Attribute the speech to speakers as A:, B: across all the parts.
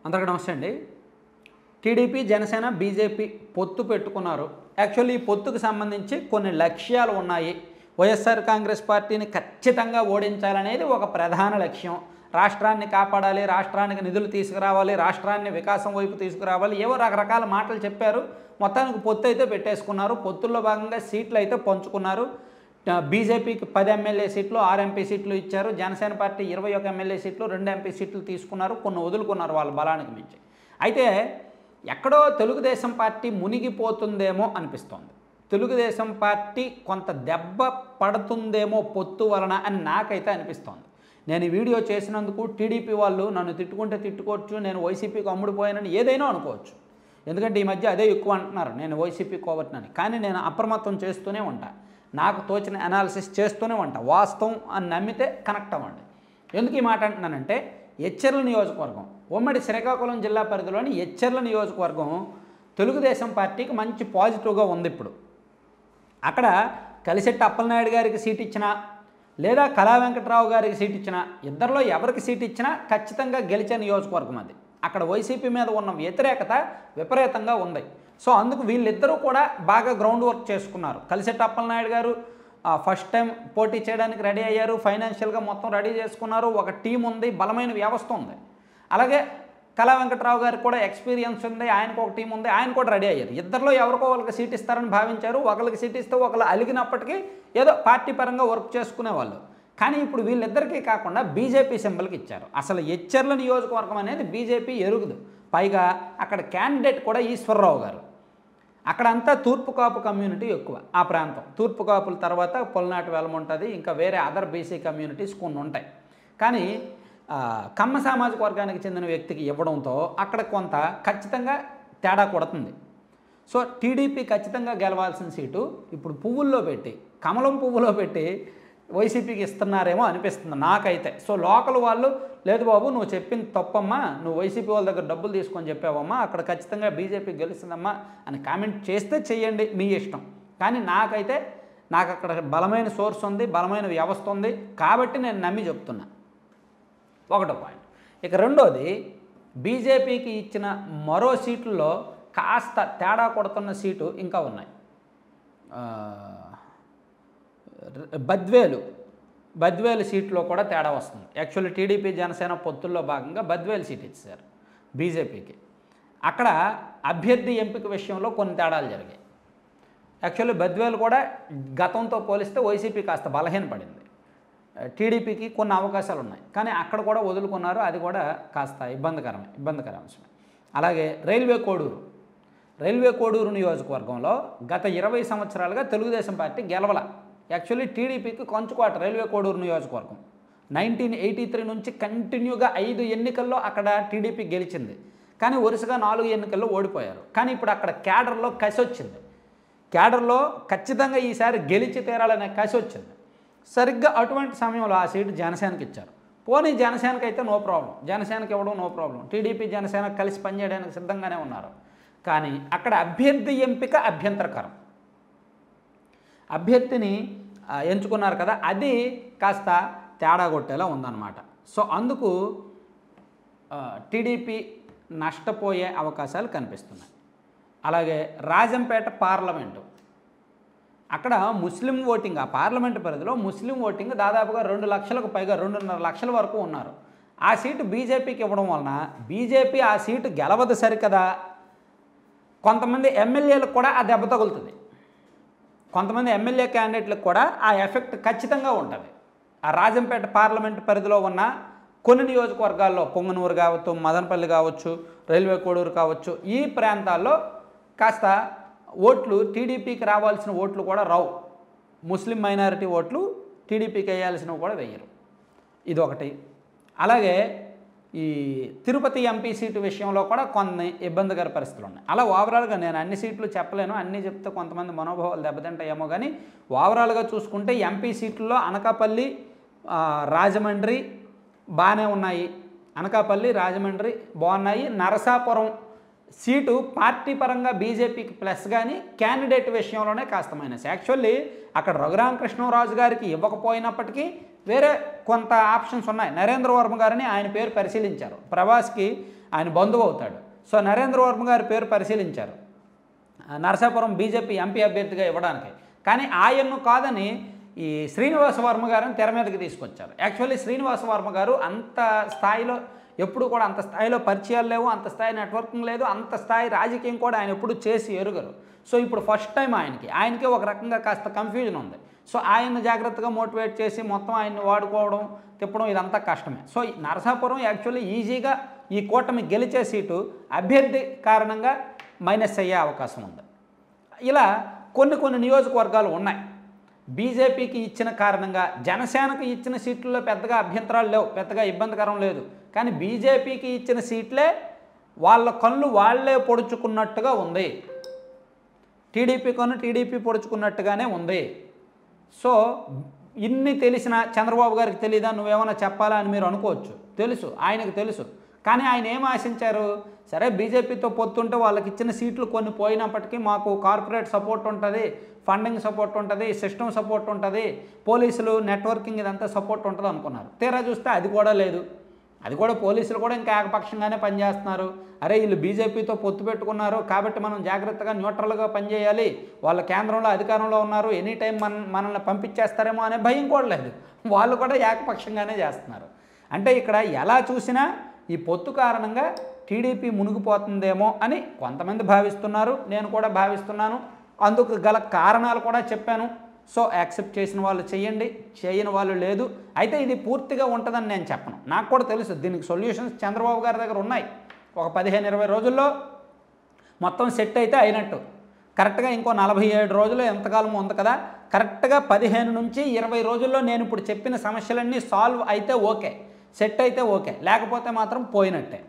A: అందరికీ నమస్తే అండి. టీడీపీ, జనసేన, బీజేపీ పొత్తు పెట్టుకున్నారు. యాక్చువల్లీ ఈ పొత్తుకు సంబంధించి కొన్ని లక్ష్యాలు ఉన్నాయి. వైఎస్ఆర్ కాంగ్రెస్ పార్టీని ఖచ్చితంగా ఓడించాలనేది ఒక ప్రధాన లక్ష్యం. రాష్ట్రాన్ని కాపాడాలి, రాష్ట్రానికి నిధులు తీసుకురావాలి, రాష్ట్రాన్ని వికాసం వైపు తీసుకురావాలి, ఏవో రకరకాల మాటలు చెప్పారు. మొత్తానికి పొత్తు అయితే పెట్టేసుకున్నారు. పొత్తుల్లో భాగంగా సీట్లు అయితే పంచుకున్నారు. బీజేపీకి 10 ఎమ్మెల్యే సీట్లు, 6 ఎంపీ సీట్లు ఇచ్చారు. జనసేన పార్టీ 21 ఎమ్మెల్యే సీట్లు, 2 ఎంపీ సీట్లు తీసుకున్నారు. కొన్ని వదులుకున్నారు వాళ్ళ బలానికి మించి. అయితే ఎక్కడో తెలుగుదేశం పార్టీ మునిగిపోతుందేమో అనిపిస్తోంది. తెలుగుదేశం పార్టీ కొంత దెబ్బ పడుతుందేమో పొత్తు వలన అని నాకైతే అనిపిస్తోంది. నేను ఈ వీడియో చేసినందుకు టీడీపీ వాళ్ళు నన్ను తిట్టుకుంటే తిట్టుకోవచ్చు, నేను వైసీపీకి అమ్ముడిపోయానని ఏదైనా అనుకోవచ్చు. ఎందుకంటే ఈ మధ్య అదే ఎక్కువ అంటున్నారు, నేను వైసీపీ కోవట్నని. కానీ నేను అప్రమత్తం చేస్తూనే ఉంటాను, నాకు తోచిన అనాలిసిస్ చేస్తూనే ఉంటాను. వాస్తవం అని నమ్మితే కనెక్ట్ అవ్వండి. ఎందుకు ఈ మాట అంటున్నానంటే, ఎచ్చెర్ల నియోజకవర్గం, ఉమ్మడి శ్రీకాకుళం జిల్లా పరిధిలోని ఎచ్చెర్ల నియోజకవర్గం తెలుగుదేశం పార్టీకి మంచి పాజిటివ్గా ఉంది. ఇప్పుడు అక్కడ కలిశెట్టి అప్పలనాయుడు గారికి సీట్ ఇచ్చినా లేదా కళా వెంకట్రావు గారికి సీట్ ఇచ్చినా, ఇద్దరిలో ఎవరికి సీట్ ఇచ్చినా ఖచ్చితంగా గెలిచే నియోజకవర్గం అది. అక్కడ వైసీపీ మీద ఉన్న వ్యతిరేకత విపరీతంగా ఉంది. సో అందుకు వీళ్ళిద్దరూ కూడా బాగా గ్రౌండ్ వర్క్ చేసుకున్నారు. కలిశెట్టి అప్పలనాయుడు గారు ఫస్ట్ టైం పోటీ చేయడానికి రెడీ అయ్యారు. ఫైనాన్షియల్గా మొత్తం రెడీ చేసుకున్నారు. ఒక టీం ఉంది, బలమైన వ్యవస్థ ఉంది. అలాగే కళా వెంకట్రావు గారికి కూడా ఎక్స్పీరియన్స్ ఉంది, ఆయనకు ఒక టీం ఉంది, ఆయన కూడా రెడీ అయ్యారు. ఇద్దరిలో ఎవరికో వాళ్ళకి సీట్ ఇస్తారని భావించారు. ఒకరికి సీట్ ఇస్తే ఒకళ్ళు అలిగినప్పటికీ ఏదో పార్టీ పరంగా వర్క్ చేసుకునేవాళ్ళు. కానీ ఇప్పుడు వీళ్ళిద్దరికీ కాకుండా బీజేపీ సింబల్కి ఇచ్చారు. అసలు ఎచ్చెర్ల నియోజకవర్గం అనేది బీజేపీ ఎరుగుదు. పైగా అక్కడ క్యాండిడేట్ కూడా ఈశ్వరరావు గారు. అక్కడంతా తూర్పు కాపు కమ్యూనిటీ ఎక్కువ. ఆ ప్రాంతం తూర్పు కాపుల తర్వాత పొలనాటి వెలం ఉంటుంది, ఇంకా వేరే అదర్ బీసీ కమ్యూనిటీస్ కొన్ని ఉంటాయి. కానీ కమ్మ సామాజిక వర్గానికి చెందిన వ్యక్తికి ఇవ్వడంతో అక్కడ కొంత ఖచ్చితంగా తేడా కొడుతుంది. సో టీడీపీ ఖచ్చితంగా గెలవాల్సిన సీటు ఇప్పుడు పువ్వుల్లో పెట్టి, కమలం పువ్వులో పెట్టి వైసీపీకి ఇస్తున్నారేమో అనిపిస్తుంది నాకైతే. సో లోకల్ వాళ్ళు, లేదు బాబు నువ్వు చెప్పింది తప్పమ్మా, నువ్వు వైసీపీ వాళ్ళ దగ్గర డబ్బులు తీసుకొని చెప్పావమ్మా, అక్కడ ఖచ్చితంగా బీజేపీ గెలుస్తుందమ్మా అని కామెంట్ చేస్తే చెయ్యండి, మీ ఇష్టం. కానీ నాకైతే నాకు అక్కడ బలమైన సోర్స్ ఉంది, బలమైన వ్యవస్థ ఉంది కాబట్టి నేను నమ్మి చెప్తున్నా. ఒకటో పాయింట్. ఇక రెండోది, బీజేపీకి ఇచ్చిన మరో సీట్లలో కాస్త తేడా కొడుతున్న సీటు ఇంకా ఉన్నాయి. బద్వేలు సీట్లో కూడా తేడా వస్తుంది. యాక్చువల్లీ టీడీపీ జనసేన పొత్తుల్లో భాగంగా బద్వేలు సీట్ ఇచ్చారు బీజేపీకి. అక్కడ అభ్యర్థి ఎంపిక విషయంలో కొన్ని తేడాలు జరిగాయి. యాక్చువల్లీ బద్వేలు కూడా గతంతో పోలిస్తే వైసీపీ కాస్త బలహీనపడింది. టీడీపీకి కొన్ని అవకాశాలు ఉన్నాయి, కానీ అక్కడ కూడా వదులుకున్నారు. అది కూడా కాస్త ఇబ్బందికర అంశమే. అలాగే రైల్వే కోడూరు నియోజకవర్గంలో గత 20 సంవత్సరాలుగా తెలుగుదేశం పార్టీ గెలవల. యాక్చువల్లీ టీడీపీకి కంచుకోట రైల్వే కోడూరు నియోజకవర్గం. 1983 నుంచి కంటిన్యూగా 5 ఎన్నికల్లో అక్కడ టీడీపీ గెలిచింది, కానీ వరుసగా 4 ఎన్నికల్లో ఓడిపోయారు. కానీ ఇప్పుడు అక్కడ క్యాడర్లో కసి వచ్చింది. క్యాడర్లో ఖచ్చితంగా ఈసారి గెలిచి తీరాలనే కసి వచ్చింది. సరిగ్గా అటువంటి సమయంలో ఆ సీటు జనసేనకి ఇచ్చారు. పోనీ జనసేనకి అయితే నో ప్రాబ్లం, జనసేనకి ఇవ్వడం నో ప్రాబ్లం. టీడీపీ జనసేన కలిసి పనిచేయడానికి సిద్ధంగానే ఉన్నారు. కానీ అక్కడ అభ్యర్థి ఎంపిక అభ్యంతరకరం. అభ్యర్థిని ఎంచుకున్నారు కదా, అది కాస్త తేడా కొట్టేలా ఉందన్నమాట. సో అందుకు టీడీపీ నష్టపోయే అవకాశాలు కనిపిస్తున్నాయి. అలాగే రాజంపేట పార్లమెంటు, అక్కడ ముస్లిం ఓటింగ్, ఆ పార్లమెంటు పరిధిలో ముస్లిం ఓటింగ్ దాదాపుగా 2 లక్షలకు పైగా, 2.5 లక్షల వరకు ఉన్నారు. ఆ సీటు బీజేపీకి ఇవ్వడం వలన బీజేపీ ఆ సీటు గెలవదు సరికదా, కొంతమంది ఎమ్మెల్యేలకు కూడా ఆ దెబ్బ తగులుతుంది. కొంతమంది ఎమ్మెల్యే క్యాండిడేట్లకు కూడా ఆ ఎఫెక్ట్ ఖచ్చితంగా ఉంటుంది. ఆ రాజంపేట పార్లమెంటు పరిధిలో ఉన్న కొన్ని నియోజకవర్గాల్లో, పొంగనూరు కావచ్చు, మదనపల్లి కావచ్చు, రైల్వే కోడూరు కావచ్చు, ఈ ప్రాంతాల్లో కాస్త ఓట్లు టీడీపీకి రావాల్సిన ఓట్లు కూడా రావు. ముస్లిం మైనారిటీ ఓట్లు టీడీపీకి వేయాల్సినవి కూడా వేయరు. ఇదొకటి. అలాగే ఈ తిరుపతి ఎంపీ సీటు విషయంలో కూడా కొన్ని ఇబ్బందికర పరిస్థితులు ఉన్నాయి. అలా ఓవరాల్గా నేను అన్ని సీట్లు చెప్పలేను, అన్నీ చెప్తే కొంతమంది మనోభావాలు దెబ్బతింటాయేమో. కానీ ఓవరాల్గా చూసుకుంటే ఎంపీ సీట్లలో అనకాపల్లి, రాజమండ్రి బాగానే ఉన్నాయి. అనకాపల్లి, రాజమండ్రి బాగున్నాయి. నరసాపురం సీటు పార్టీ పరంగా బీజేపీకి ప్లస్, కానీ క్యాండిడేట్ విషయంలోనే కాస్త మైనస్. యాక్చువల్లీ అక్కడ రఘురామకృష్ణరాజు గారికి ఇవ్వకపోయినప్పటికీ వేరే కొంత ఆప్షన్స్ ఉన్నాయి. నరేంద్ర వర్మ గారిని ఆయన పేరు పరిశీలించారు, ప్రభాస్కి ఆయన బంధువు అవుతాడు. సో నరేంద్ర వర్మ గారి పేరు పరిశీలించారు నరసాపురం బీజేపీ ఎంపీ అభ్యర్థిగా ఇవ్వడానికి. కానీ ఆయన్ను కాదని ఈ శ్రీనివాస వర్మ గారిని తెర మీదకి తీసుకొచ్చారు. యాక్చువల్లీ శ్రీనివాస వర్మ గారు అంత స్థాయిలో ఎప్పుడు కూడా అంత స్థాయిలో పరిచయాలు లేవు, అంత స్థాయి నెట్వర్కింగ్ లేదు, అంత స్థాయి రాజకీయం కూడా ఆయన ఎప్పుడు చేసి ఎరుగరు. సో ఇప్పుడు ఫస్ట్ టైం ఆయనకి ఒక రకంగా కాస్త కన్ఫ్యూజన్ ఉంది. సో ఆయన్ని జాగ్రత్తగా మోటివేట్ చేసి మొత్తం ఆయన్ని వాడుకోవడం తిప్పడం ఇదంతా కష్టమే. సో నరసాపురం యాక్చువల్లీ ఈజీగా ఈ కూటమి గెలిచే సీటు అభ్యర్థి కారణంగా మైనస్ అయ్యే అవకాశం ఉంది. ఇలా కొన్ని నియోజకవర్గాలు ఉన్నాయి. బీజేపీకి ఇచ్చిన కారణంగా జనసేనకు ఇచ్చిన సీట్లలో పెద్దగా అభ్యంతరాలు లేవు, పెద్దగా ఇబ్బందికరం లేదు. కానీ బీజేపీకి ఇచ్చిన సీట్లే వాళ్ళ కళ్ళు వాళ్లే పొడుచుకున్నట్టుగా ఉంది, టీడీపీ పొడుచుకున్నట్టుగానే ఉంది. సో ఇన్ని తెలిసిన చంద్రబాబు గారికి తెలీదా, నువ్వేమైనా చెప్పాలా అని మీరు అనుకోవచ్చు. తెలుసు, ఆయనకు తెలుసు. కానీ ఆయన ఏం ఆశించారు, సరే బీజేపీతో పొత్తుంటే వాళ్ళకి ఇచ్చిన సీట్లు కొన్ని పోయినప్పటికీ మాకు కార్పొరేట్ సపోర్ట్ ఉంటుంది, ఫండింగ్ సపోర్ట్ ఉంటుంది, సిస్టమ్ సపోర్ట్ ఉంటుంది, పోలీసులు నెట్వర్కింగ్ ఇదంతా సపోర్ట్ ఉంటుంది అనుకున్నారు. తీరా చూస్తే అది కూడా లేదు. అది కూడా పోలీసులు కూడా ఇంకా ఏకపక్షంగానే పనిచేస్తున్నారు. అరే వీళ్ళు బీజేపీతో పొత్తు పెట్టుకున్నారు కాబట్టి మనం జాగ్రత్తగా న్యూట్రల్గా పనిచేయాలి, వాళ్ళ కేంద్రంలో అధికారంలో ఉన్నారు, ఎనీ టైం మనల్ని పంపించేస్తారేమో అనే భయం కూడా లేదు. వాళ్ళు కూడా ఏకపక్షంగానే చేస్తున్నారు. అంటే ఇక్కడ ఎలా చూసినా ఈ పొత్తు కారణంగా టీడీపీ మునిగిపోతుందేమో అని కొంతమంది భావిస్తున్నారు, నేను కూడా భావిస్తున్నాను. అందుకు గల కారణాలు కూడా చెప్పాను. సో యాక్సెప్ట్ చేసిన వాళ్ళు చేయండి, చేయని వాళ్ళు లేదు. అయితే ఇది పూర్తిగా ఉంటుందని నేను చెప్పను, నాకు కూడా తెలుసు దీనికి సొల్యూషన్స్ చంద్రబాబు గారి దగ్గర ఉన్నాయి. ఒక 15-20 రోజుల్లో మొత్తం సెట్ అయితే అయినట్టు. కరెక్ట్గా ఇంకో 47 రోజులు ఎంతకాలం ఉంది కదా, కరెక్ట్గా 15 నుంచి 20 రోజుల్లో నేను ఇప్పుడు చెప్పిన సమస్యలన్నీ సాల్వ్ అయితే ఓకే, సెట్ అయితే ఓకే, లేకపోతే మాత్రం పోయినట్టే.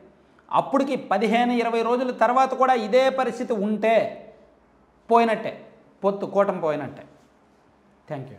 A: అప్పటికి 15-20 రోజుల తర్వాత కూడా ఇదే పరిస్థితి ఉంటే పోయినట్టే, పొత్తు కూటమి పోయినట్టే. Thank you.